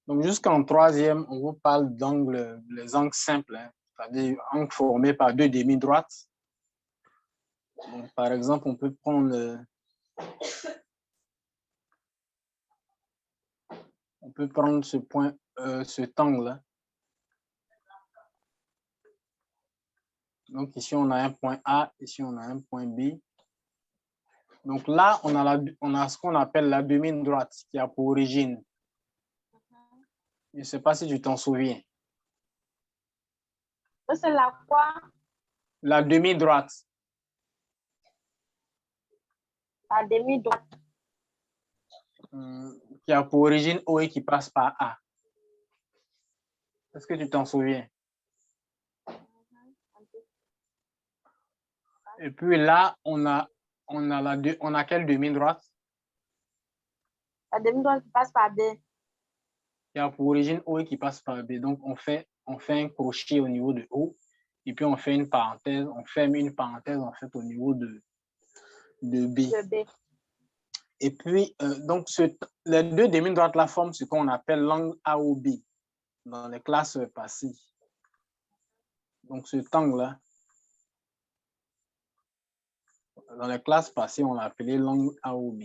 Donc, jusqu'en troisième, on vous parle d'angles, les angles simples, hein, c'est-à-dire angles formés par deux demi-droites. Donc, par exemple, on peut prendre ce point, cet angle-là. Donc, ici, on a un point A, ici, on a un point B. Donc là, on a ce qu'on appelle la demi-droite qui a pour origine. Je ne sais pas si tu t'en souviens. C'est la quoi? La demi-droite. La demi-droite. Qui a pour origine O et qui passe par A. Est-ce que tu t'en souviens? Et puis là, on a quelle demi-droite? La demi-droite qui passe par B. Qui a pour origine O et qui passe par B. Donc, on fait un crochet au niveau de O et puis on fait une parenthèse, on ferme une parenthèse en fait au niveau de B. Et puis, donc, les deux demi-droites là forment ce qu'on appelle l'angle AOB dans les classes passées. Donc, cet angle-là, dans les classes passées, on l'a appelé l'angle AOB.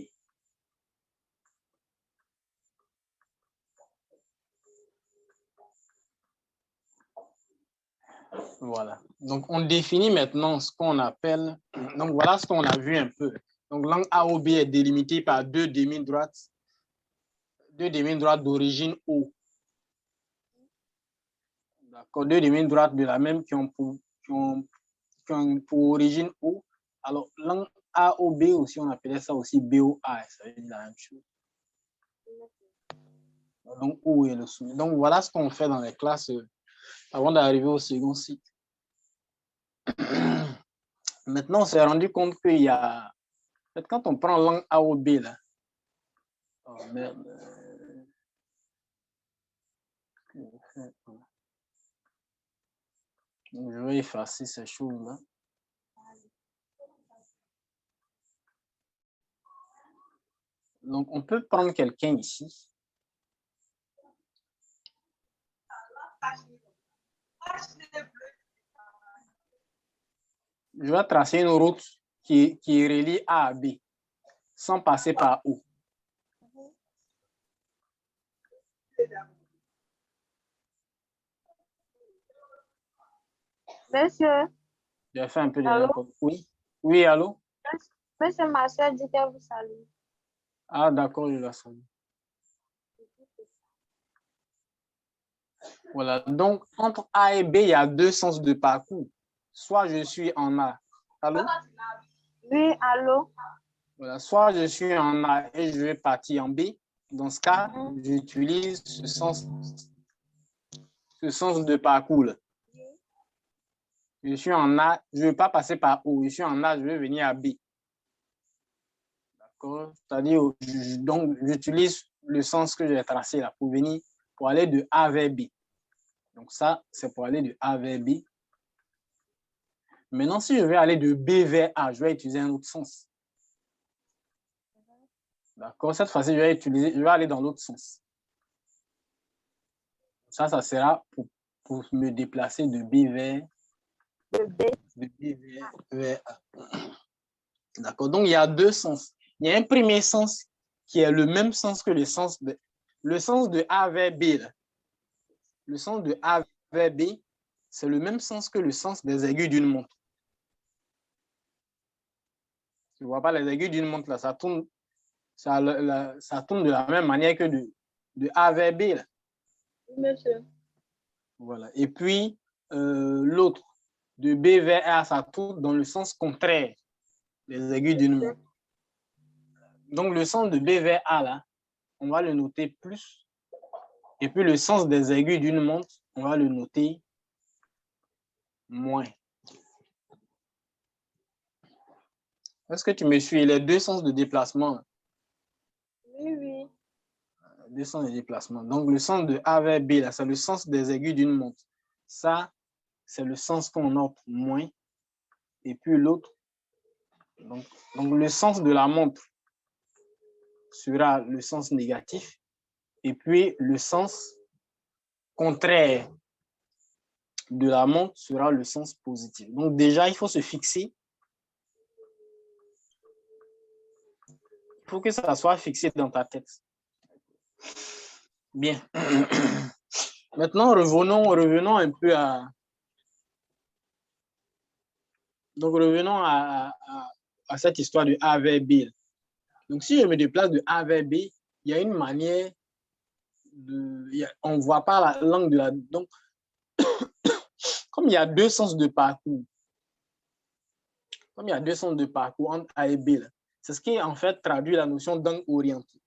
Voilà. Donc, on définit maintenant ce qu'on appelle... Donc, voilà ce qu'on a vu un peu. Donc, l'angle AOB est délimité par deux demi-droites d'origine O. D'accord. Deux demi-droites de la même qui ont pour origine O. Alors, l'angle AOB aussi, on appelait ça aussi BOA. Ça veut dire la même chose. Donc, O est le sommet. Donc, voilà ce qu'on fait dans les classes avant d'arriver au second cycle. Maintenant, on s'est rendu compte qu'il y a... Quand on prend l'angle AOB, là... Oh, merde. Donc, je vais effacer ces choses-là. Donc, on peut prendre quelqu'un ici. Je vais tracer une route qui relie A à B sans passer par O. Monsieur. J'ai fait un peu de n'importe quoi. Oui. Oui, allô? Monsieur, ma soeur dit qu'elle vous salue. Ah, d'accord, je la salue. Voilà. Donc, entre A et B, il y a deux sens de parcours. Soit je suis en A. Allô? Oui, allô? Voilà. Soit je suis en A et je vais partir en B. Dans ce cas, j'utilise ce sens de parcours là. Je suis en A, je ne veux pas passer par O. Je suis en A, je vais venir à B. D'accord? C'est-à-dire, donc, j'utilise le sens que j'ai tracé là pour aller de A vers B. Donc, ça, c'est pour aller de A vers B. Maintenant, si je vais aller de B vers A, je vais utiliser un autre sens. D'accord? Cette fois-ci, je vais aller dans l'autre sens. Ça sera pour me déplacer de B vers A. D'accord? Donc, il y a deux sens. Il y a un premier sens qui est le même sens que le sens de A vers B. Là. Le sens de A vers B, c'est le même sens que le sens des aiguilles d'une montre. Tu ne vois pas les aiguilles d'une montre, là, ça tourne de la même manière que de A vers B. Là. Monsieur. Voilà. Et puis, l'autre, de B vers A, ça tourne dans le sens contraire des aiguilles d'une montre. Donc, le sens de B vers A, là, on va le noter plus. Et puis, le sens des aiguilles d'une montre, on va le noter moins. Est-ce que tu me suis? Les deux sens de déplacement. Oui, oui. Deux sens de déplacement. Donc, le sens de A vers B, là, c'est le sens des aiguilles d'une montre. Ça, c'est le sens qu'on note moins. Et puis, l'autre, donc, le sens de la montre sera le sens négatif. Et puis, le sens contraire de la montre sera le sens positif. Donc, déjà, il faut se fixer. Il faut que ça soit fixé dans ta tête. Bien. Maintenant, revenons un peu à... Donc, revenons à cette histoire de A vers B. Donc, si je me déplace de A vers B, il y a une manière on ne voit pas la langue de la... Donc, comme il y a deux sens de parcours, entre A et B, c'est ce qui, en fait, traduit la notion d'angle orienté.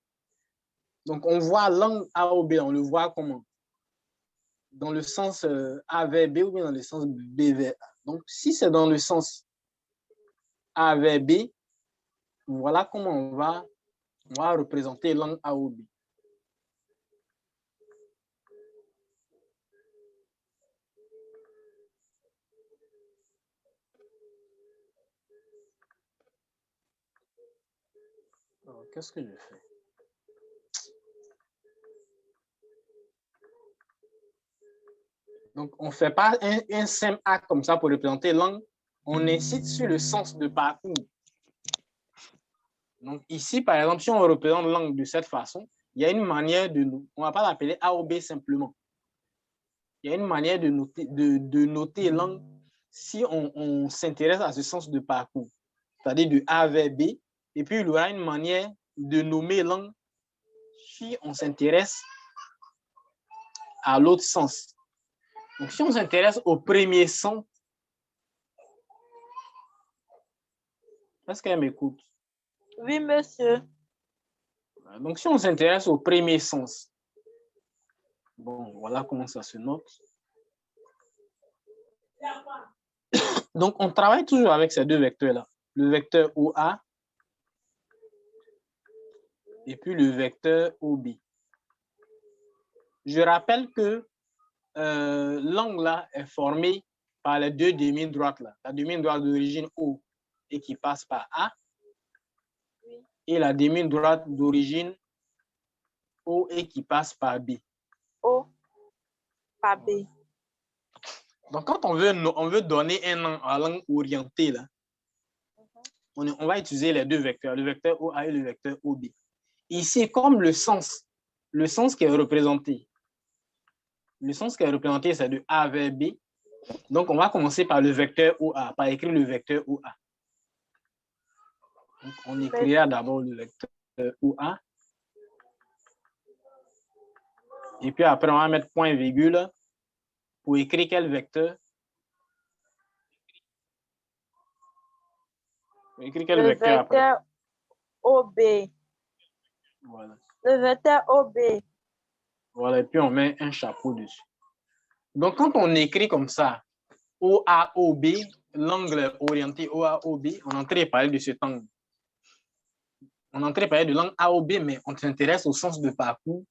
Donc, on voit l'angle A ou B, on le voit comment? Dans le sens A vers B ou bien dans le sens B vers A. Donc, si c'est dans le sens A vers B, voilà comment on va représenter l'angle A ou B. Qu'est-ce que je fais? Donc, on ne fait pas un simple A comme ça pour représenter l'angle. On insiste sur le sens de parcours. Donc, ici, par exemple, si on représente l'angle de cette façon, il y a une manière de... On ne va pas l'appeler A ou B simplement. Il y a une manière de noter l'angle si on s'intéresse à ce sens de parcours, c'est-à-dire de A vers B. Et puis, il y aura une manière de nommer l'angle si on s'intéresse à l'autre sens. Donc, si on s'intéresse au premier sens, est-ce qu'elle m'écoute? Oui, monsieur. Donc, si on s'intéresse au premier sens, bon, voilà comment ça se note. Donc, on travaille toujours avec ces deux vecteurs-là. Le vecteur OA et puis le vecteur OB. Je rappelle que l'angle là est formé par les deux demi-droites là. La demi-droite d'origine O et qui passe par A et la demi-droite d'origine O et qui passe par B. O par B. Donc, quand on veut donner un angle à l'angle orienté, là, on va utiliser les deux vecteurs, le vecteur OA et le vecteur OB. Ici, comme le sens qui est représenté, c'est de A vers B. Donc, on va commencer par le vecteur OA, par écrire le vecteur OA. Donc, on écrira d'abord le vecteur OA. Et puis après, on va mettre point virgule pour écrire quel vecteur? Le vecteur OB. Voilà. Le vecteur OB. Voilà, et puis on met un chapeau dessus. Donc, quand on écrit comme ça, OAOB, l'angle orienté OAOB, on est en train de parler de cet angle. On est en train de parler de l'angle AOB, mais on s'intéresse au sens de parcours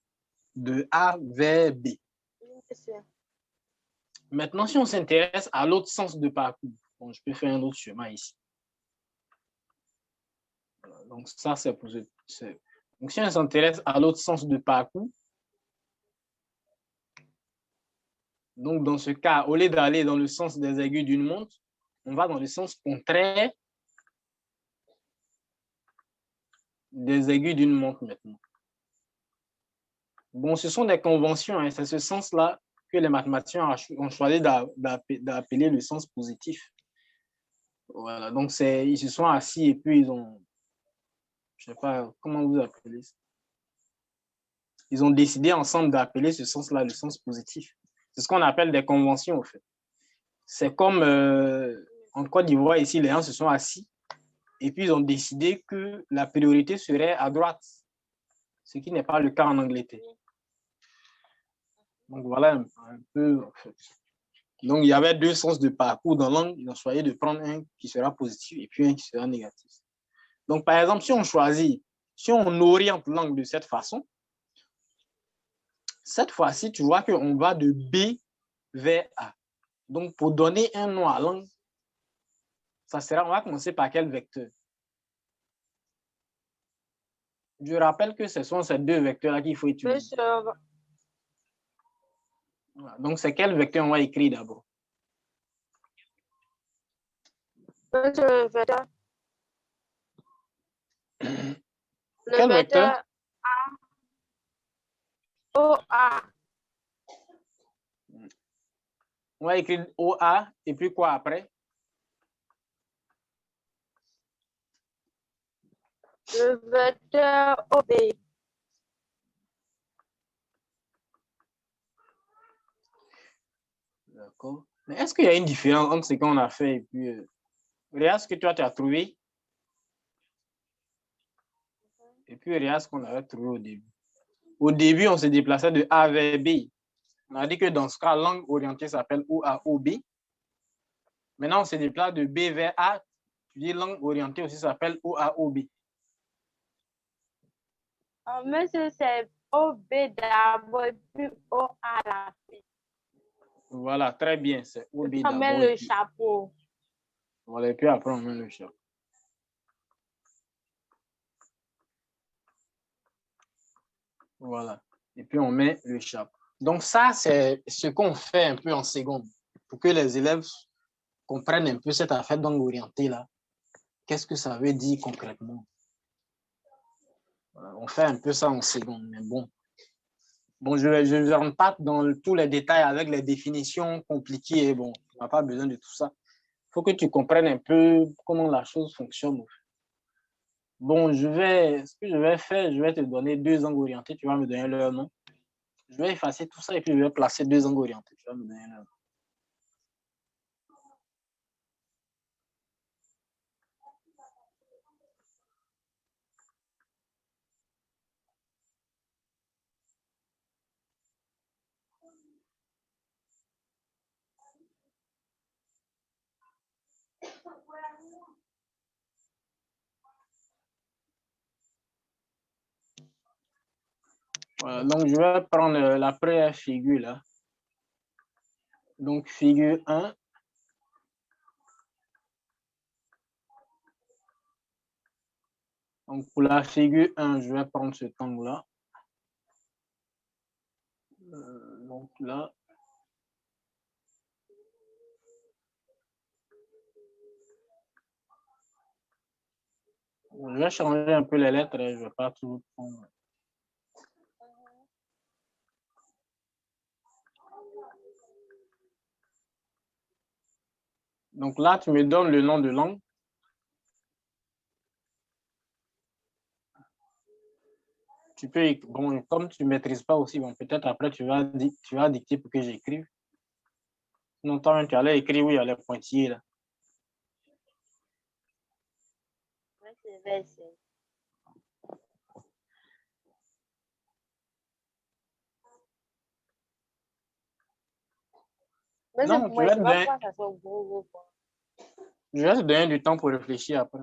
de A vers B. Maintenant, si on s'intéresse à l'autre sens de parcours, bon, je peux faire un autre chemin ici. Voilà, donc, ça, c'est pour... Donc, si on s'intéresse à l'autre sens de parcours, donc dans ce cas, au lieu d'aller dans le sens des aiguilles d'une montre, on va dans le sens contraire des aiguilles d'une montre maintenant. Bon, ce sont des conventions, hein, c'est ce sens-là que les mathématiciens ont choisi d'appeler le sens positif. Voilà, donc ils se sont assis et puis ils ont, je ne sais pas comment vous appelez ça. Ils ont décidé ensemble d'appeler ce sens-là le sens positif. C'est ce qu'on appelle des conventions, en fait. C'est comme en Côte d'Ivoire, ici, les gens se sont assis et puis ils ont décidé que la priorité serait à droite, ce qui n'est pas le cas en Angleterre. Donc voilà un peu, en fait. Donc il y avait deux sens de parcours dans l'angle, ils ont choisi de prendre un qui sera positif et puis un qui sera négatif. Donc par exemple, si on oriente l'angle de cette façon, cette fois-ci, tu vois qu'on va de B vers A. Donc pour donner un nom à l'angle, on va commencer par quel vecteur? Je rappelle que ce sont ces deux vecteurs-là qu'il faut utiliser. Monsieur, Voilà. Donc, c'est quel vecteur on va écrire d'abord? le vecteur. Le Quel vecteur? vecteur OA. On va écrire OA et puis quoi après? Le vecteur OB. D'accord. Mais est-ce qu'il y a une différence entre ce qu'on a fait et puis regarde ce que toi tu as trouvé et puis regarde ce qu'on avait trouvé au début. Au début, on se déplaçait de A vers B. On a dit que dans ce cas, langue orientée s'appelle OA-OB. Maintenant, on se déplace de B vers A. Tu dis langue orientée aussi s'appelle OA-OB. Monsieur, c'est OB d'abord et puis OA à la fin. Voilà, très bien. C'est OB On d'abord. met le chapeau. Voilà, et puis après, on met le chapeau. Voilà. Et puis, on met le chapeau. Donc, ça, c'est ce qu'on fait un peu en seconde pour que les élèves comprennent un peu cette affaire de langue orientée là. Qu'est-ce que ça veut dire concrètement? Voilà, on fait un peu ça en seconde, mais bon. Bon, je ne rentre pas dans tous les détails avec les définitions compliquées. Bon, on n'a pas besoin de tout ça. Il faut que tu comprennes un peu comment la chose fonctionne. Bon, ce que je vais faire, je vais te donner deux angles orientés. Tu vas me donner leur nom. Je vais effacer tout ça et puis je vais placer deux angles orientés. Tu vas me donner leur nom. Voilà, donc, je vais prendre la première figure là. Donc, figure 1. Donc, pour la figure 1, je vais prendre cet angle-là. Donc, là. Je vais changer un peu les lettres. Je ne vais pas tout prendre. Donc, là, tu me donnes le nom de langue. Tu peux, bon, comme tu ne maîtrises pas aussi, bon, peut-être après, tu vas dicter pour que j'écrive. Sinon, toi, tu allais écrire où il y a les pointillés là. Mais Non, moi, je sais pas pourquoi ça soit gros. Je vais te donner du temps pour réfléchir après.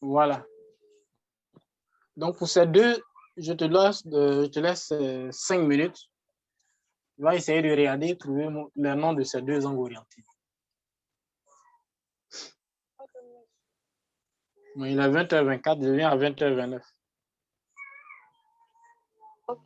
Voilà. Donc, pour ces deux, je te laisse 5 minutes. Je vais essayer de regarder, trouver le nom de ces deux angles orientés. Bon, il est 20h24, je viens à 20h29. Ok.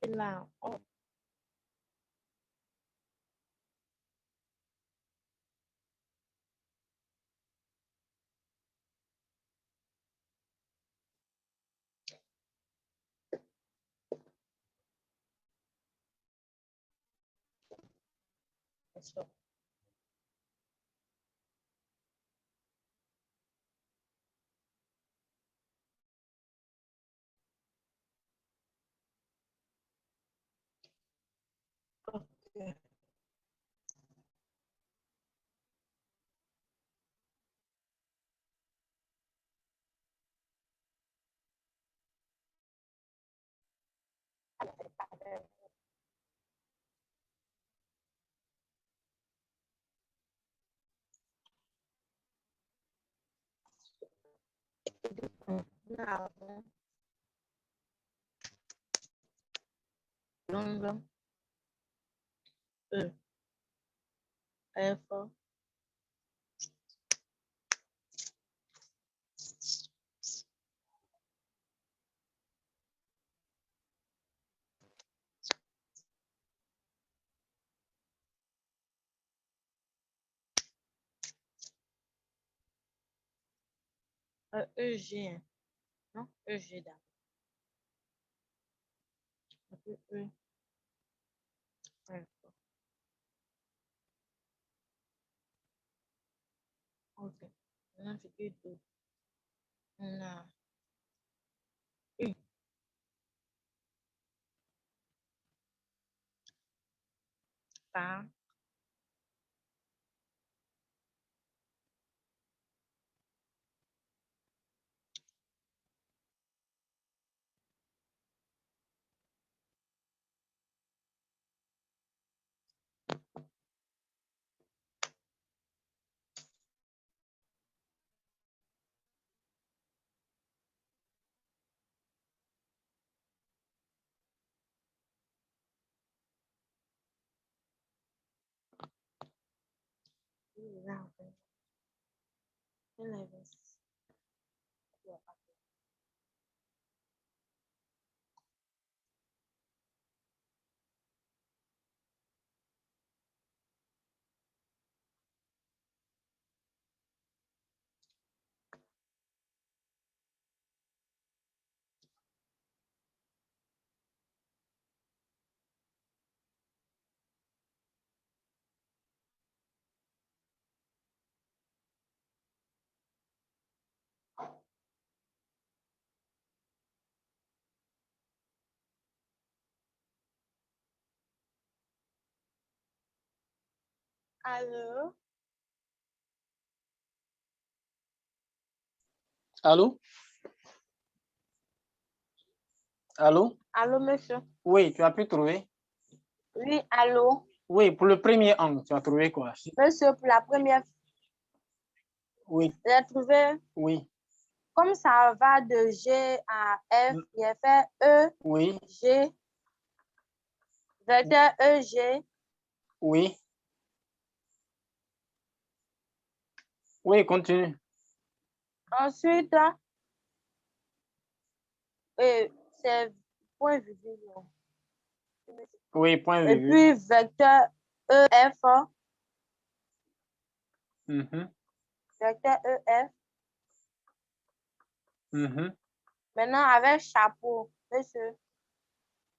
Là, ça. Ok. Là, donc, F, EG, non? EG d'abord. E, F. Ok. Maintenant, c'est E2. On a U. Par là. Allô? Allô? Allô? Allô, monsieur? Oui, tu as pu trouver? Oui, allô? Oui, pour le premier angle, tu as trouvé quoi? Monsieur, pour la première, Oui, j'ai trouvé, oui, comme ça va de G à F, j'ai fait E, oui, G, vecteur E, G. oui. Oui, continue. Ensuite, c'est point virgule. Oui, point Et virgule. puis, vecteur E, F, Mhm, vecteur E, F. mhm, Maintenant, avec chapeau, monsieur,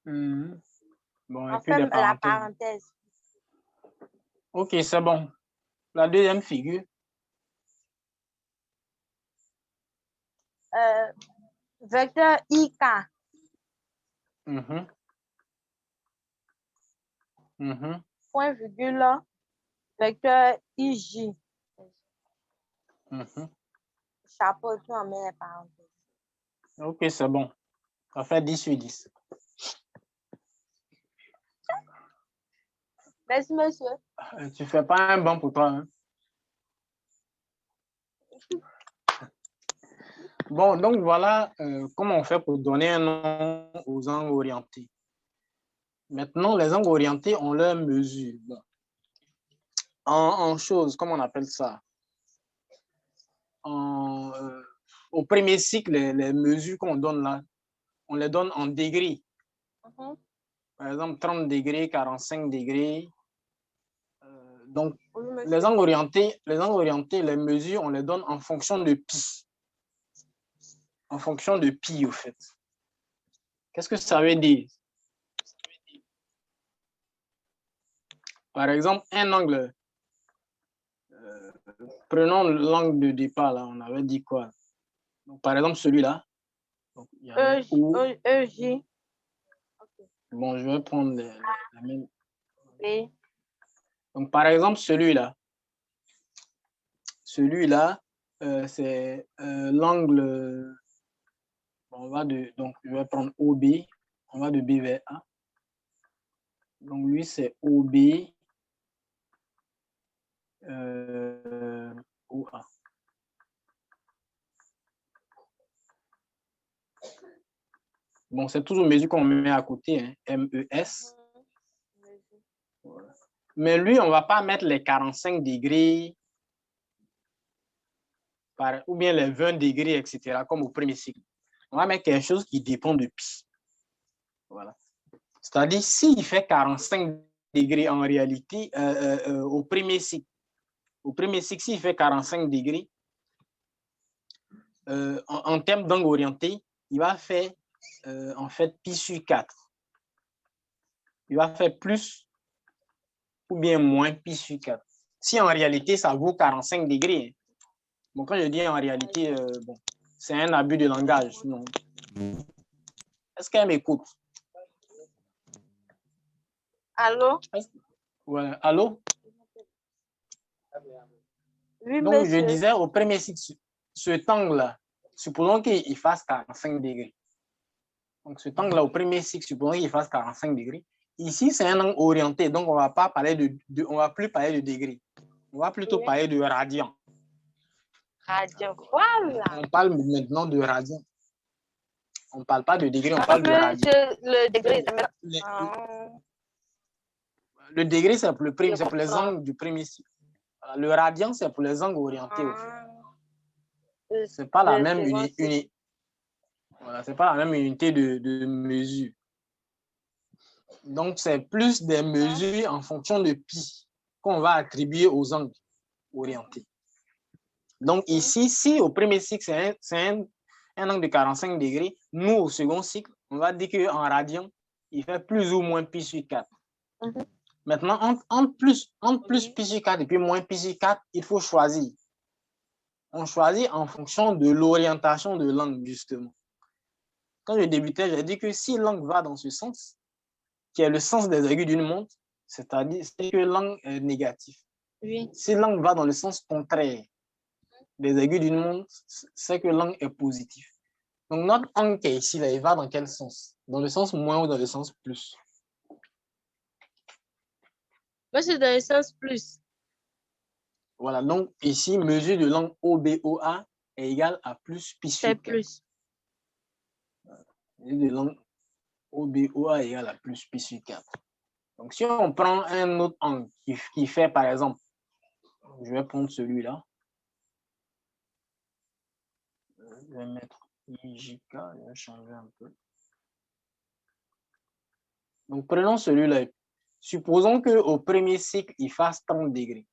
mhm. Bon, et on puis fait des la parenthèses. parenthèse. Ok, c'est bon. La deuxième figure. Vecteur IK, Mhm, mhm, point virgule, vecteur IJ. mhm. Chapeau, et puis on met les parenthèses. Ok, c'est bon. Ça fait 10 sur 10. Merci, monsieur. Tu fais pas un bon pour toi, hein? Bon, donc voilà comment on fait pour donner un nom aux angles orientés. Maintenant, les angles orientés ont leur mesure. Bon. en chose, comment on appelle ça? Au premier cycle, les mesures qu'on donne là, on les donne en degrés. Par exemple, 30 degrés, 45 degrés. Donc, les angles orientés, les mesures, on les donne en fonction de pi. En fonction de pi, au fait. Qu'est-ce que ça veut dire? Par exemple, un angle, prenons l'angle de départ, là, on avait dit quoi? Donc, par exemple, celui-là. EJ. Bon, je vais prendre la même. Donc, par exemple, celui-là. Celui-là, c'est l'angle. On va donc, je vais prendre OB. On va de B vers A. Donc, lui, c'est OB. OA. Bon, c'est toujours mesure qu'on met à côté, hein, MES. Voilà. Mais lui, on ne va pas mettre les 45 degrés ou bien les 20 degrés, etc., comme au premier cycle. On va mettre quelque chose qui dépend de pi. Voilà. C'est-à-dire, s'il fait 45 degrés en réalité, au premier cycle, s'il fait 45 degrés, en termes d'angle orienté, il va faire en fait pi sur 4. Il va faire plus ou bien moins pi sur 4. Si en réalité, ça vaut 45 degrés. Bon, quand je dis en réalité, bon, c'est un abus de langage. Non. Est-ce qu'elle m'écoute? Allô? Ouais. Allô? Oui, donc, monsieur. je disais au premier cycle, cet angle-là, supposons qu'il fasse 45 degrés. Donc, cet angle-là, au premier cycle, supposons qu'il fasse 45 degrés. Ici, c'est un angle orienté, donc on va pas parler on va plus parler de degrés. On va plutôt parler de radian. Radian, voilà. On parle maintenant de radian. On ne parle pas de degré, on parle de radian. Le degré, le degré, c'est pour les angles du premier cycle. Le radian, c'est pour les angles orientés. Ce n'est pas la même unité. Voilà, c'est pas la même unité de mesure. Donc, c'est plus des mesures en fonction de pi qu'on va attribuer aux angles orientés. Donc, ici, si au premier cycle, c'est un angle de 45 degrés, nous, au second cycle, on va dire qu'en radian, il fait plus ou moins pi sur 4. Maintenant, entre plus pi sur 4 et puis moins pi sur 4, il faut choisir. On choisit en fonction de l'orientation de l'angle, justement. Quand je débutais, j'ai dit que si l'angle va dans ce sens, qui est le sens des aiguilles d'une montre, c'est-à-dire que l'angle est négatif. Oui. Si l'angle va dans le sens contraire des aiguilles d'une montre, c'est que l'angle est positif. Donc, notre angle qui est ici, là, il va dans quel sens? Dans le sens moins ou dans le sens plus? Moi, c'est dans le sens plus. Voilà, donc ici, mesure de l'angle OBOA est égale à plus pi sur 4. C'est plus. Mesure de l'angle OBOA est égale à plus pi sur 4. Donc, si on prend un autre angle qui fait, par exemple, je vais prendre celui-là. Je vais mettre IJK, je vais changer un peu. Donc, prenons celui-là. Supposons qu'au premier cycle, il fasse 30 degrés.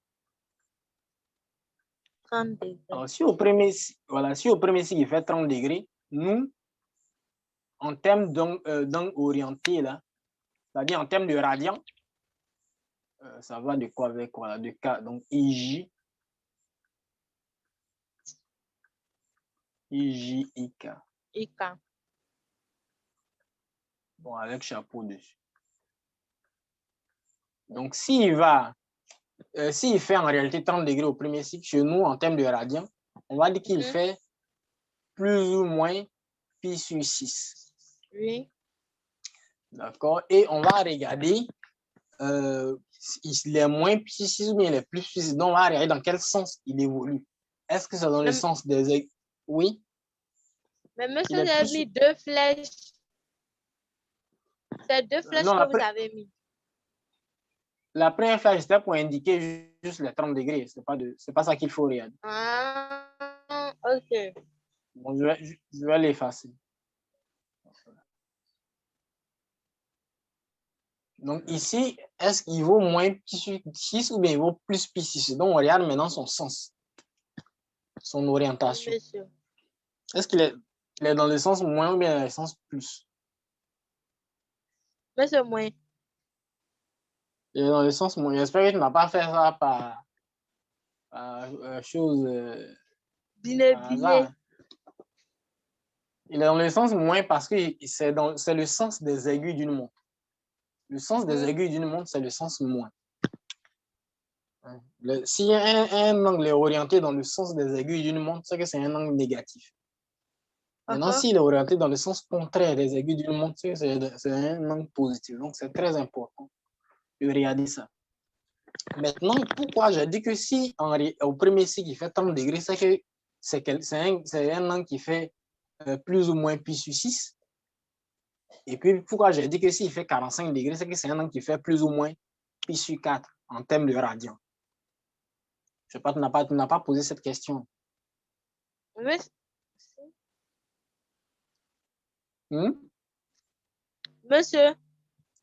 30 degrés. Alors, si au premier cycle, il fait 30 degrés, nous, en termes d'angle orienté, là, c'est-à-dire en termes de radian, ça va de quoi avec quoi? De K. Donc, IJ, IK. IK. Bon, avec chapeau dessus. Donc, s'il fait en réalité 30 degrés au premier cycle, chez nous, en termes de radian, on va dire qu'il fait plus ou moins pi sur 6. Oui. D'accord? Et on va regarder il est moins pi sur 6 ou bien il est plus sur 6. Donc, on va regarder dans quel sens il évolue. Est-ce que c'est dans le sens des aiguilles? Oui. Mais monsieur, j'ai mis 2 flèches. C'est 2 flèches que vous avez mis. La première flèche, c'était pour indiquer juste les 30 degrés. C'est pas ça qu'il faut regarder. Ah, ok. Bon, je vais l'effacer. Donc ici, est-ce qu'il vaut moins pi sur 6 ou bien il vaut plus pi sur 6? Donc on regarde maintenant son sens, son orientation. Monsieur. Est-ce qu'il est dans le sens moins ou bien dans le sens plus? Monsieur moins. Il est dans le sens moins. J'espère que tu n'as pas fait ça par chose par hasard. Il est dans le sens moins parce que c'est le sens des aiguilles d'une montre. Le sens des aiguilles d'une montre, c'est le sens moins. Si un angle est orienté dans le sens des aiguilles d'une montre, c'est que c'est un angle négatif. Maintenant, s'il est orienté dans le sens contraire des aiguilles d'une montre, c'est un angle positif. Donc, c'est très important de regarder ça. Maintenant, pourquoi j'ai dit que si au premier cycle, il fait 30 degrés, c'est que c'est un angle qui fait plus ou moins pi sur 6. Et puis, pourquoi j'ai dit que s'il fait 45 degrés, c'est que c'est un angle qui fait plus ou moins pi sur 4 en termes de radian. Je sais pas, tu n'as pas posé cette question. Oui. Monsieur,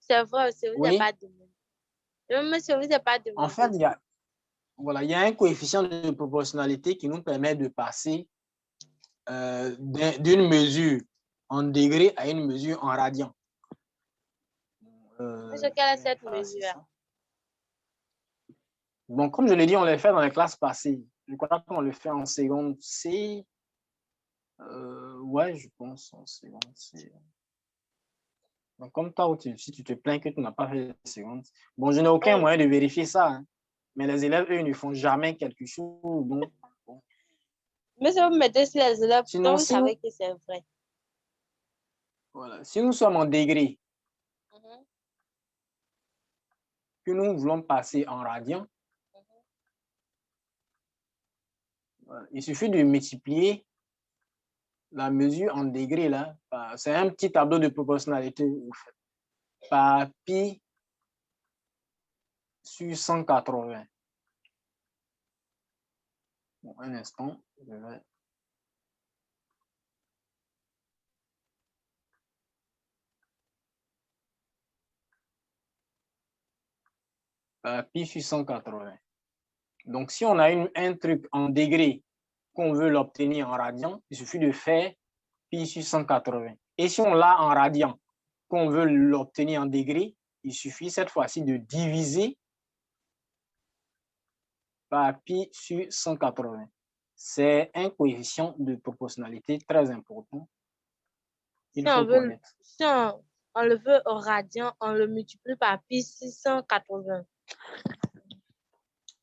c'est vrai, c'est vous n'avez pas demandé. Monsieur, vous n'avez pas demandé. En fait, il y a un coefficient de proportionnalité qui nous permet de passer d'une mesure en degrés à une mesure en radian. Monsieur, quelle est cette mesure? Bon, comme je l'ai dit, on l'a fait dans les classes passées. Je crois qu'on le fait en seconde C. Ouais, je pense en seconde C. Donc, comme toi, si tu te plains que tu n'as pas fait de seconde. Bon, je n'ai aucun moyen de vérifier ça. Hein. Mais les élèves, eux, ne font jamais quelque chose. Donc, bon. Mais si vous mettez sur les élèves, Sinon, vous savez que c'est vrai. Voilà. Si nous sommes en degrés, que nous voulons passer en radian, voilà. Il suffit de multiplier la mesure en degrés, là. C'est un petit tableau de proportionnalité, en fait, par pi sur 180. Bon, un instant, je vais... Par pi sur 180. Donc, si on a un truc en degrés qu'on veut l'obtenir en radian, il suffit de faire pi sur 180. Et si on l'a en radian, qu'on veut l'obtenir en degrés, il suffit cette fois-ci de diviser par pi sur 180. C'est un coefficient de proportionnalité très important. Il faut connaître. Si on le veut au radian, on le multiplie par pi 680.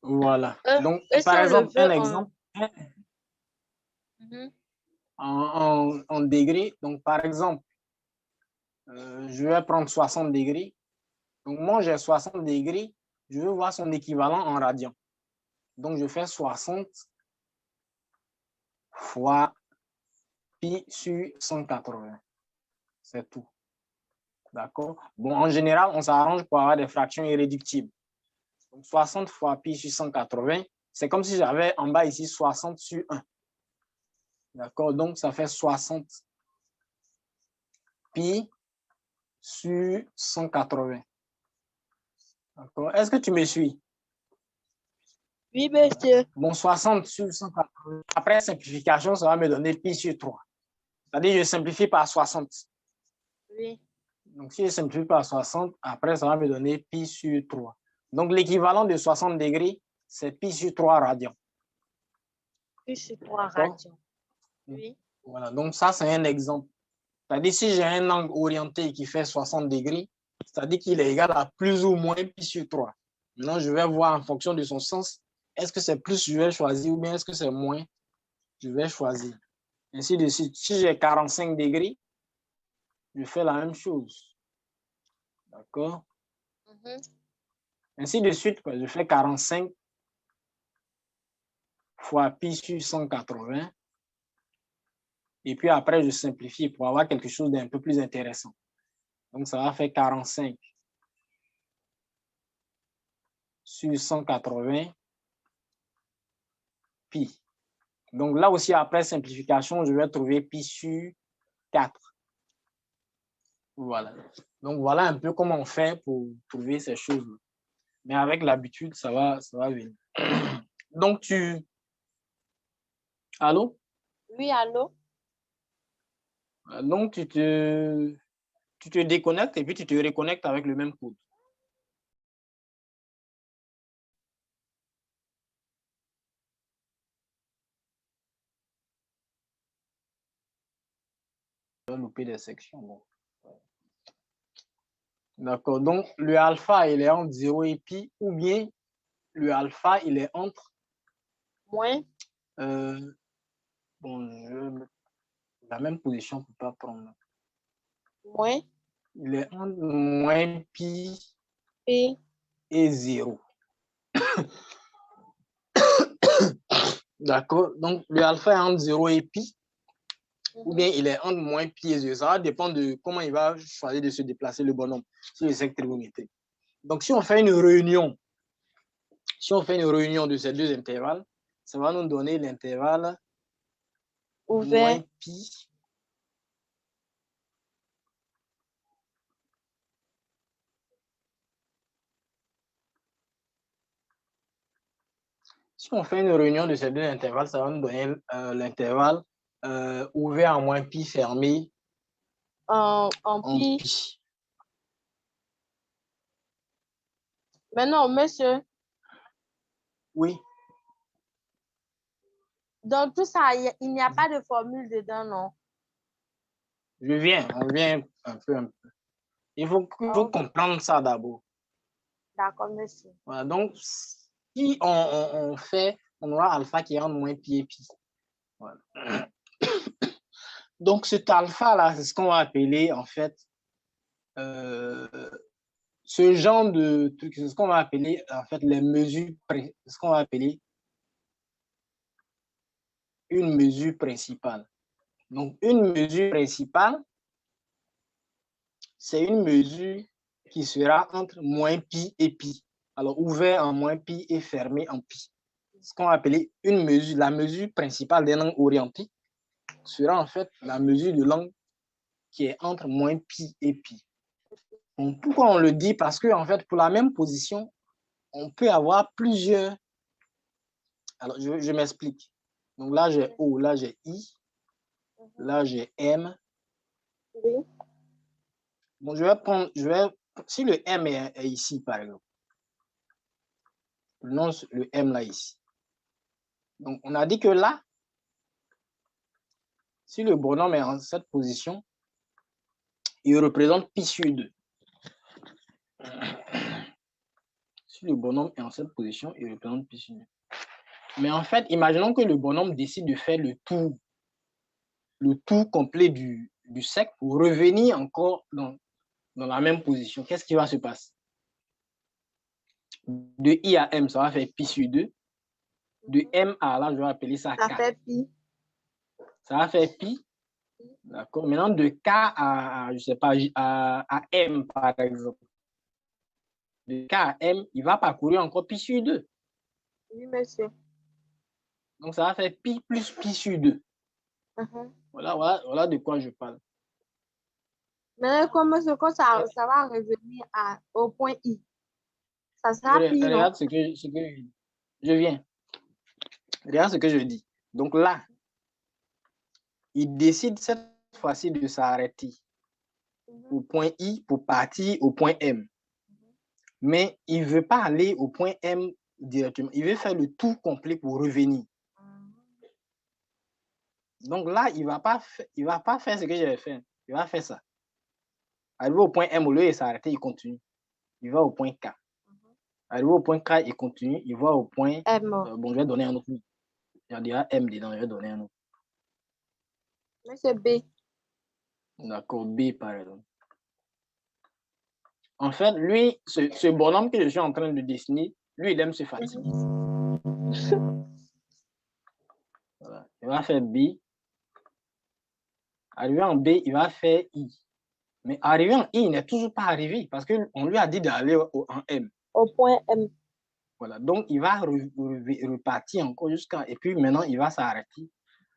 Voilà. Donc, par par exemple, un exemple en degrés. Donc, par exemple, je vais prendre 60 degrés. Donc, moi, j'ai 60 degrés. Je veux voir son équivalent en radian. Donc, je fais 60 fois pi sur 180. C'est tout. D'accord? Bon, en général, on s'arrange pour avoir des fractions irréductibles. Donc, 60 fois pi sur 180, c'est comme si j'avais en bas ici 60 sur 1. D'accord? Donc, ça fait 60 pi sur 180. D'accord? Est-ce que tu me suis? Oui, monsieur. Bon, 60 sur 180. Après simplification, ça va me donner pi sur 3. C'est-à-dire, je simplifie par 60. Oui. Donc, si je simplifie par 60, après, ça va me donner pi sur 3. Donc, l'équivalent de 60 degrés, c'est pi sur 3 radians. Pi sur 3 radians. Oui. Voilà, donc ça, c'est un exemple. C'est-à-dire, si j'ai un angle orienté qui fait 60 degrés, c'est-à-dire qu'il est égal à plus ou moins pi sur 3. Maintenant, je vais voir en fonction de son sens, est-ce que c'est plus, je vais choisir, ou bien est-ce que c'est moins, je vais choisir. Ainsi de suite. Si j'ai 45 degrés, je fais la même chose. D'accord? Ainsi de suite, quoi. Je fais 45 fois pi sur 180. Et puis après, je simplifie pour avoir quelque chose d'un peu plus intéressant. Donc, ça va faire 45 sur 180 pi. Donc là aussi, après simplification, je vais trouver pi sur 4. Voilà. Donc voilà un peu comment on fait pour trouver ces choses. Mais avec l'habitude, ça va venir. Donc tu... Allô? Oui, allô? Donc tu te déconnectes et puis tu te reconnectes avec le même code. Je vais louper des sections. Bon. D'accord. Donc le alpha, il est entre 0 et pi, ou bien le alpha, il est entre... Moins. Bon, la même position pour ne pas prendre. Moins. Il est entre moins pi Pi. et 0. D'accord. Donc le alpha est entre 0 et pi, ou bien il est entre moins pi et 0. Ça va dépendre de comment il va choisir de se déplacer le bonhomme sur le cercle trigonométrique. Donc si on fait une réunion, de ces deux intervalles, ça va nous donner l'intervalle Ouvert. moins pi Si on fait une réunion de ces deux intervalles, ça va nous donner l'intervalle ouvert en moins pi, fermé En pi. pi. Mais non, monsieur. Oui. Donc, tout ça, il n'y a pas de formule dedans, non? On vient un peu. Il faut comprendre ça d'abord. D'accord, monsieur. Voilà, donc, si on fait, on aura alpha qui est en moins pi et pi. Voilà. Donc, cet alpha-là, c'est ce qu'on va appeler, en fait, ce genre de truc, c'est ce qu'on va appeler, en fait, les mesures, ce qu'on va appeler une mesure principale. Donc, une mesure principale, c'est une mesure qui sera entre moins pi et pi. Alors, ouvert en moins pi et fermé en pi. Ce qu'on va appeler une mesure, la mesure principale d'un angle orienté sera en fait la mesure de l'angle qui est entre moins pi et pi. Donc, pourquoi on le dit? Parce que, en fait, pour la même position, on peut avoir plusieurs... Alors, je m'explique. Donc là, j'ai O, là, j'ai I, là, j'ai M. Oui. Bon, si le M est ici, par exemple, prononce le M là, ici. Donc, on a dit que là, si le bonhomme est en cette position, il représente pi sur 2. Si le bonhomme est en cette position, il représente pi sur 2. Mais en fait, imaginons que le bonhomme décide de faire le tour complet du cercle pour revenir encore dans la même position. Qu'est-ce qui va se passer? De I à M, ça va faire pi sur 2. De M à là, je vais appeler ça K. Ça fait pi. Ça va faire pi. D'accord. Maintenant, de K à je sais pas, à M, par exemple. De K à M, il va parcourir encore pi sur 2. Oui, monsieur. Donc, ça va faire pi plus pi sur 2. Voilà de quoi je parle. Mais comme ça va revenir au point I. Ça sera pi, non? Regarde ce que je viens. Regarde ce que je dis. Donc là, il décide cette fois-ci de s'arrêter au point I pour partir au point M. Mais il ne veut pas aller au point M directement. Il veut faire le tour complet pour revenir. Donc là, il ne va pas faire ce que j'avais fait. Il va faire ça. Arrivé au point M, au lieu de s'arrêter, il continue. Il va au point K. Arrivé au point K, il continue. Il va au point M. Bon, je vais donner un autre. Il y a déjà M dedans, je vais donner un autre. Monsieur B. D'accord, B par exemple. En fait, lui, ce bonhomme que je suis en train de dessiner, lui, il aime se fatiguer. Voilà. Il va faire B. Arrivé en B, il va faire I. Mais arrivé en I, il n'est toujours pas arrivé parce qu'on lui a dit d'aller en M. Au point M. Voilà. Donc, il va repartir encore jusqu'à... Et puis maintenant, il va s'arrêter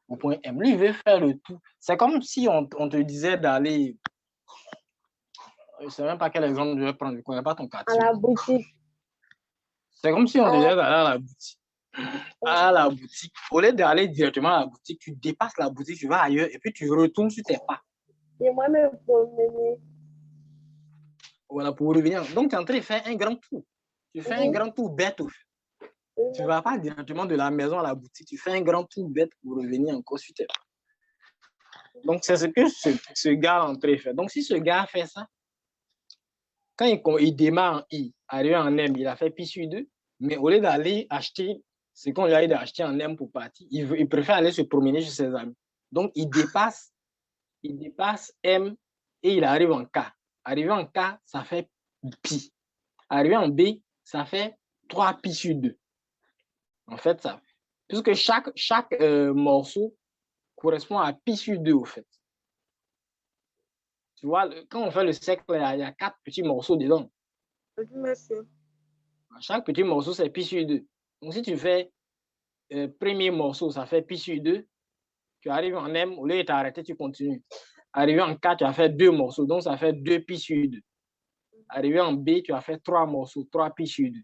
au point M. Lui, il veut faire le tout. C'est comme si on te disait d'aller... Je ne sais même pas quel exemple je vais prendre. Je ne connais pas ton À quartier. la boutique. C'est comme si on te disait d'aller à la boutique. À la boutique. Au lieu d'aller directement à la boutique, tu dépasses la boutique, tu vas ailleurs et puis tu retournes sur tes pas. Et moi, me promener. Voilà, pour revenir. Donc, tu es en train de faire un grand tour. Tu fais un grand tour bête. Tu ne vas pas directement de la maison à la boutique. Tu fais un grand tour bête pour revenir encore sur tes pas. Donc, c'est ce que ce gars est en train de faire. Donc, si ce gars fait ça, quand il démarre en I, arrivé en M, il a fait pi sur 2, mais au lieu d'aller acheter ce qu'on lui a dit d'acheter en M pour partir, il préfère aller se promener chez ses amis. Donc, il dépasse M et il arrive en K. Arrivé en K, ça fait pi. Arrivé en B, ça fait 3 pi sur 2. En fait, ça. Puisque chaque morceau correspond à pi sur 2, au fait. Tu vois, quand on fait le cercle, il y a 4 petits morceaux dedans. Merci. Chaque petit morceau, c'est pi sur 2. Donc, si tu fais premier morceau, ça fait pi sur 2. Tu arrives en M, au lieu de t'arrêter, tu continues. Arrivé en K, tu as fait 2 morceaux, donc ça fait 2 pi sur 2. Arrivé en B, tu as fait 3 morceaux, 3 pi sur 2.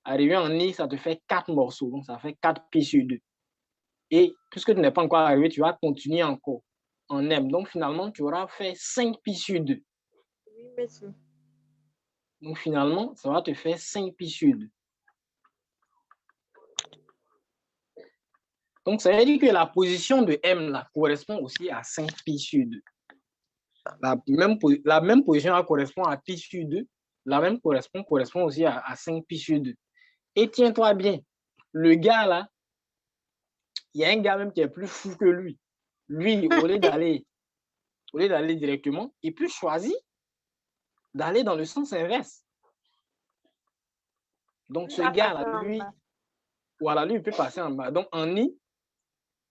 Arrivé en I, ça te fait 4 morceaux, donc ça fait 4 pi sur 2. Et puisque tu n'es pas encore arrivé, tu vas continuer encore en M. Donc finalement, tu auras fait 5 pi sur 2. Oui, monsieur. Donc finalement, ça va te faire 5 pi sur 2. Donc ça veut dire que la position de M là, correspond aussi à 5 pi sur 2. La même position là, correspond à pi sur 2. La même correspond aussi à 5 pi sur 2. Et tiens-toi bien, le gars là, il y a un gars même qui est plus fou que lui. Lui, au lieu d'aller directement, il peut choisir d'aller dans le sens inverse. Donc, ce gars-là, lui, voilà, lui, il peut passer en bas. Donc, en I,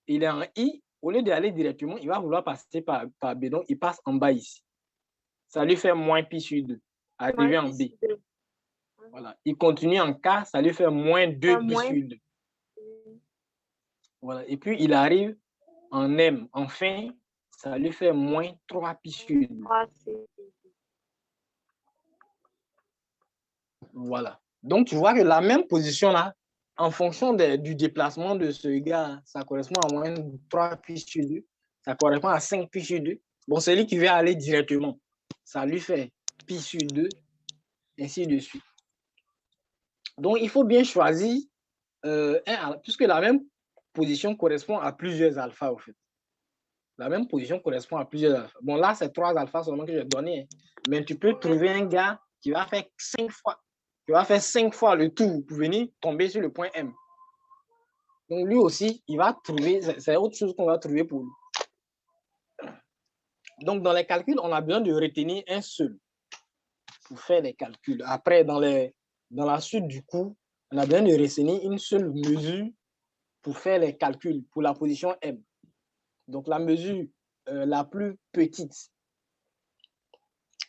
il est en I, au lieu d'aller directement, il va vouloir passer par B. Donc, il passe en bas ici. Ça lui fait moins pi sur 2, arrivé en B. Voilà. Il continue en K, ça lui fait moins 2 pi sur 2. Voilà. Et puis, il arrive en M. Enfin, ça lui fait moins 3 pi sur 2. Voilà. Donc, tu vois que la même position là, en fonction du déplacement de ce gars, ça correspond à moins 3 pi sur 2. Ça correspond à 5 pi sur 2. Bon, celui qui veut aller directement, ça lui fait pi sur 2, ainsi de suite. Donc, il faut bien choisir, puisque la même position correspond à plusieurs alphas, au fait. La même position correspond à plusieurs alphas. Bon, là, c'est 3 alphas seulement que j'ai donné. Mais tu peux trouver un gars qui va faire 5 fois. Tu vas faire 5 fois le tour pour venir tomber sur le point M. Donc, lui aussi, il va trouver, c'est autre chose qu'on va trouver pour lui. Donc, dans les calculs, on a besoin de retenir un seul pour faire les calculs. Après, dans la suite du cours, on a besoin de retenir une seule mesure pour faire les calculs pour la position M. Donc, la mesure la plus petite,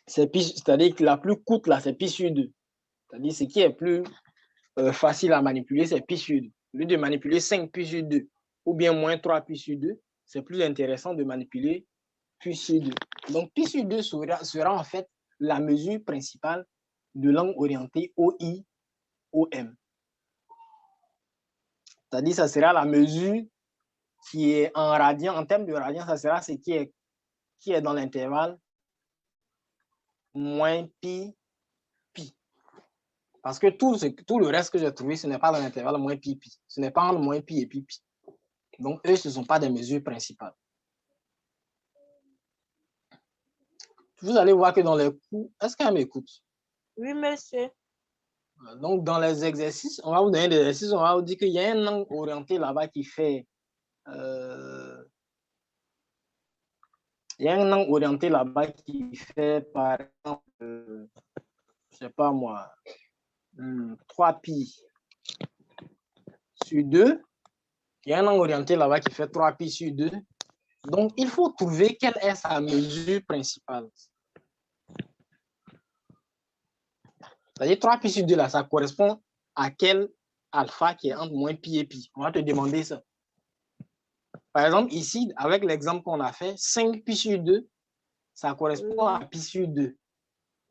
c'est-à-dire que la plus courte, là, c'est pi sur 2. C'est-à-dire ce qui est plus facile à manipuler, c'est pi sur 2. Au lieu de manipuler 5 pi sur 2 ou bien moins 3 pi sur 2, c'est plus intéressant de manipuler pi sur 2. Donc, pi sur 2 sera en fait la mesure principale de l'angle orienté OI, OM. C'est-à-dire ça sera la mesure qui est en radian, en termes de radian, ça sera ce qui est dans l'intervalle moins pi, pi. Parce que tout le reste que j'ai trouvé, ce n'est pas dans l'intervalle moins pi, pi. Ce n'est pas entre moins pi et pi, pi. Donc, eux, ce ne sont pas des mesures principales. Vous allez voir que dans les cours, est-ce qu'elle m'écoute? Oui, monsieur. Donc, dans les exercices, on va vous donner des exercices, on va vous dire qu'il y a un angle orienté là-bas qui fait... il y a un angle orienté là-bas qui fait, par exemple, je ne sais pas moi, 3 pi sur 2. Il y a un angle orienté là-bas qui fait 3 pi sur 2. Donc, il faut trouver quelle est sa mesure principale. C'est-à-dire 3 pi sur 2, là, ça correspond à quel alpha qui est entre moins pi et pi. On va te demander ça. Par exemple, ici, avec l'exemple qu'on a fait, 5 pi sur 2, ça correspond à pi sur 2.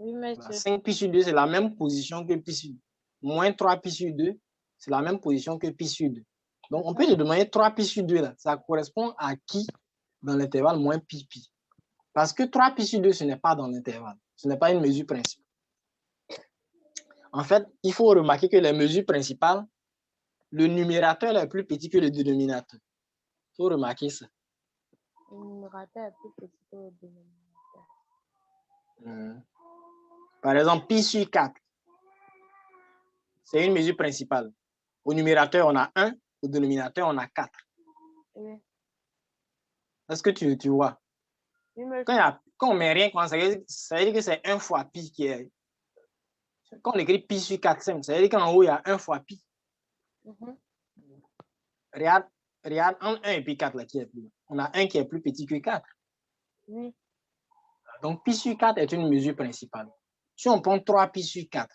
Oui, monsieur. Voilà, 5 pi sur 2, c'est la même position que pi sur 2. Moins 3 pi sur 2, c'est la même position que pi sur 2. Donc, on peut te demander 3 pi sur 2, là, ça correspond à qui dans l'intervalle moins pi pi. Parce que 3 pi sur 2, ce n'est pas dans l'intervalle. Ce n'est pas une mesure principale. En fait, il faut remarquer que les mesures principales, le numérateur est plus petit que le dénominateur. Il faut remarquer ça. Le numérateur est plus petit que le dénominateur. Par exemple, pi sur 4, c'est une mesure principale. Au numérateur, on a 1. Au dénominateur, on a 4. Oui. Est-ce que tu vois? Oui, quand on ne met rien, ça veut dire que c'est 1 fois pi qui est. Quand on écrit pi sur 4, ça veut dire qu'en haut, il y a 1 fois pi. Regarde, entre 1 et pi 4, là, qui est plus. On a 1 qui est plus petit que 4. Oui. Donc, pi sur 4 est une mesure principale. Si on prend 3 pi sur 4,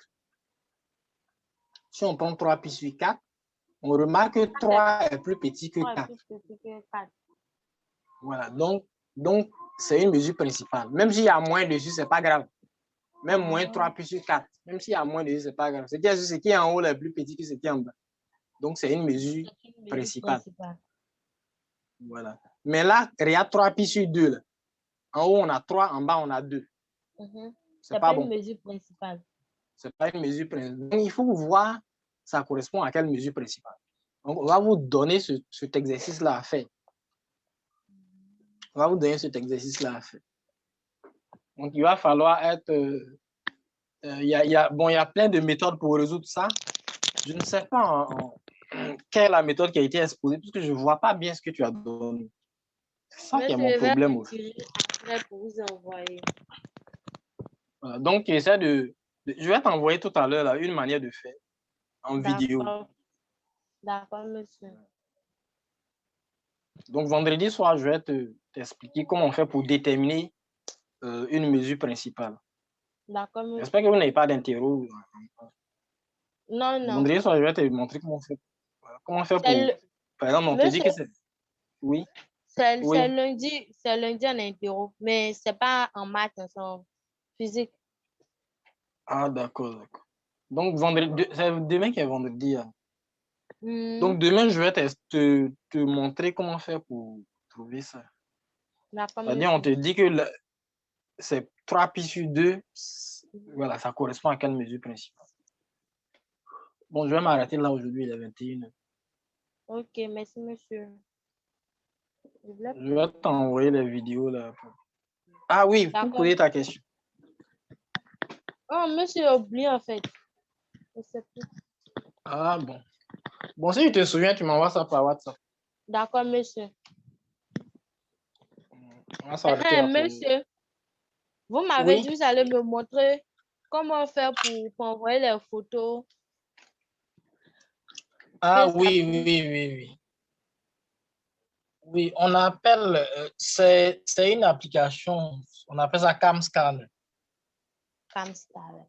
on remarque que 3 est plus petit que 4. Voilà, donc c'est une mesure principale. Même s'il y a moins dessus, ce n'est pas grave. Même moins 3 pi sur 4. Même s'il y a moins dessus, ce n'est pas grave. Ce qui est en haut est plus petit que ce qui est en bas. Donc, c'est une mesure principale. Voilà. Mais là, regarde 3 pi sur 2. Là. En haut, on a 3, en bas, on a 2. C'est pas une mesure principale. C'est pas une mesure principale. Donc, il faut voir, ça correspond à quelle mesure principale. Donc, on va vous donner cet exercice-là à faire. On va vous donner cet exercice-là à faire. Donc, il va falloir être... il y a plein de méthodes pour résoudre ça. Je ne sais pas quelle est la méthode qui a été exposée, parce que je ne vois pas bien ce que tu as donné. C'est ça qui est mon problème aussi. Après pour vous envoyer. Voilà. Donc, je vais t'envoyer tout à l'heure une manière de faire en vidéo. D'accord, monsieur. Donc, vendredi soir, je vais t'expliquer comment on fait pour déterminer une mesure principale. D'accord, monsieur. J'espère que vous n'avez pas d'interro. Non, non. Vendredi soir, je vais te montrer comment faire. Comment faire pour... Par exemple, on te dit que c'est... Oui. C'est lundi en interro, mais ce n'est pas en maths, c'est en physique. Ah, d'accord. Donc, c'est demain qui est vendredi. Hein. Donc, demain, je vais te montrer comment faire pour trouver ça. C'est-à-dire, on te dit que c'est 3 pi sur 2. Voilà, ça correspond à quelle mesure principale. Bon, je vais m'arrêter là aujourd'hui, il est 21h. Ok, merci, monsieur. Je vais t'envoyer les vidéos là. Ah oui, pour poser ta question. Oh, monsieur, j'ai oublié en fait. Ah bon. Bon, si tu te souviens, tu m'envoies ça par WhatsApp. D'accord, monsieur. Monsieur, vous m'avez dit que vous allez me montrer comment faire pour envoyer les photos. Ah oui. Oui, on appelle, c'est une application, on appelle ça CamScanner. CamScanner.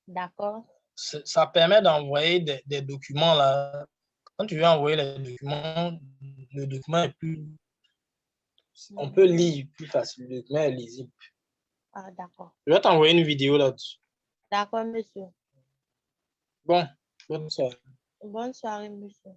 D'accord. Ça permet d'envoyer des documents là. Quand tu veux envoyer les documents, le document est plus... On peut lire plus facilement, le document est lisible. Ah, d'accord. Je vais t'envoyer une vidéo là-dessus. D'accord, monsieur. Bon, bonne soirée. Bonne soirée, monsieur.